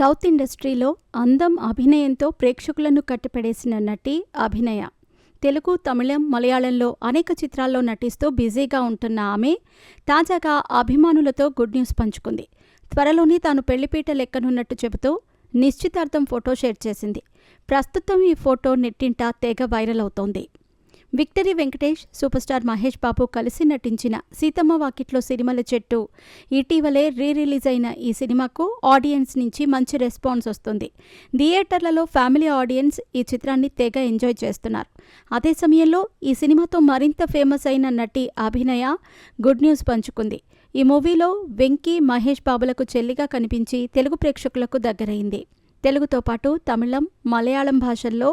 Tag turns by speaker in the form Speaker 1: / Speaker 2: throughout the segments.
Speaker 1: South ఇండస్ట్రీలో అందం, అభినయంతో ప్రేక్షకులను కట్టిపడేసిన నటి అభినయ. తెలుగు, తమిళం, మలయాళంలో అనేక చిత్రాల్లో నటిస్తూ బిజీగా ఉంటున్న ఆమె తాజాగా అభిమానులతో గుడ్ న్యూస్ పంచుకుంది. త్వరలోనే తాను పెళ్లిపీట లెక్కనున్నట్టు చెబుతూ నిశ్చితార్థం ఫోటో షేర్ చేసింది. ప్రస్తుతం ఈ ఫోటో నెట్టింట తెగ వైరల్ అవుతోంది. Victory Venkatesh, super star Mahesh Babu కలిసి నటించిన సీతమ్మ వాకిట్లో సిరిమల చెట్టు ఇటీవలే రిలీజ్ అయిన ఈ సినిమాకు ఆడియన్స్ నుంచి మంచి రెస్పాన్స్ వస్తుంది. థియేటర్లలో ఫ్యామిలీ ఆడియన్స్ ఈ చిత్రాన్ని తెగ ఎంజాయ్ చేస్తున్నారు. అదే సమయంలో ఈ సినిమాతో మరింత ఫేమస్ అయిన నటి అభినయ గుడ్ న్యూస్ పంచుకుంది. ఈ మూవీలో వెంకీ, మహేష్ బాబులకు చెల్లిగా కనిపించి తెలుగు ప్రేక్షకులకు దగ్గరైంది. తెలుగుతో పాటు తమిళం, మలయాళం భాషల్లో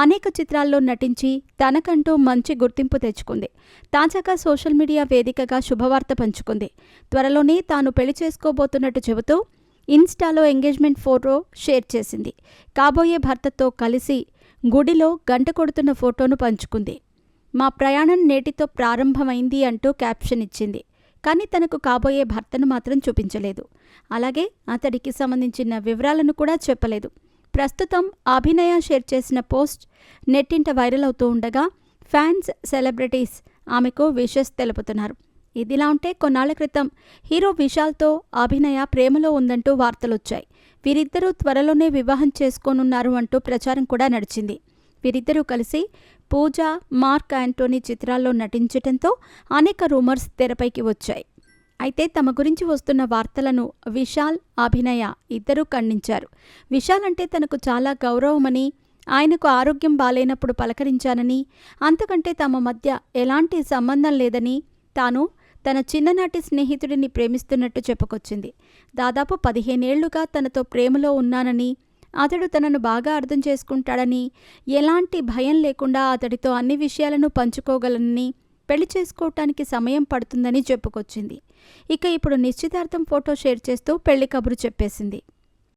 Speaker 1: అనేక చిత్రాల్లో నటించి తనకంటూ మంచి గుర్తింపు తెచ్చుకుంది. తాజాగా సోషల్ మీడియా వేదికగా శుభవార్త పంచుకుంది. త్వరలోనే తాను పెళ్లి చేసుకోబోతున్నట్టు చెబుతూ ఇన్స్టాలో ఎంగేజ్మెంట్ ఫోటో షేర్ చేసింది. కాబోయే భర్తతో కలిసి గుడిలో గంట కొడుతున్న ఫోటోను పంచుకుంది. మా ప్రయాణం నేటితో ప్రారంభమైంది అంటూ క్యాప్షన్ ఇచ్చింది. కానీ తనకు కాబోయే భర్తను మాత్రం చూపించలేదు. అలాగే అతడికి సంబంధించిన వివరాలను కూడా చెప్పలేదు. ప్రస్తుతం అభినయ షేర్ చేసిన పోస్ట్ నెట్టింట వైరల్ అవుతూ ఉండగా ఫ్యాన్స్, సెలబ్రిటీస్ ఆమెకు విషెస్ తెలుపుతున్నారు. ఇదిలా ఉంటే కొన్నాళ్ల క్రితం హీరో విశాల్తో అభినయ ప్రేమలో ఉందంటూ వార్తలొచ్చాయి. వీరిద్దరూ త్వరలోనే వివాహం చేసుకోనున్నారు అంటూ ప్రచారం కూడా నడిచింది. వీరిద్దరూ కలిసి పూజ, మార్క్ యాంటోనీ చిత్రాల్లో నటించటంతో అనేక రూమర్స్ తెరపైకి వచ్చాయి. అయితే తమ గురించి వస్తున్న వార్తలను విశాల్, అభినయ ఇద్దరూ ఖండించారు. విశాల్ అంటే తనకు చాలా గౌరవమని, ఆయనకు ఆరోగ్యం బాలేనప్పుడు పలకరించానని, అంతకంటే తమ మధ్య ఎలాంటి సంబంధం లేదని, తాను తన చిన్ననాటి స్నేహితుడిని ప్రేమిస్తున్నట్టు చెప్పుకొచ్చింది. దాదాపు 15 ఏళ్లుగా తనతో ప్రేమలో ఉన్నానని, అతడు తనను బాగా అర్థం చేసుకుంటాడని, ఎలాంటి భయం లేకుండా అతడితో అన్ని విషయాలను పంచుకోగలనని, పెళ్లి చేసుకోవటానికి సమయం పడుతుందని చెప్పుకొచ్చింది. ఇక ఇప్పుడు నిశ్చితార్థం ఫోటో షేర్ చేస్తూ పెళ్లి కబురు చెప్పేసింది.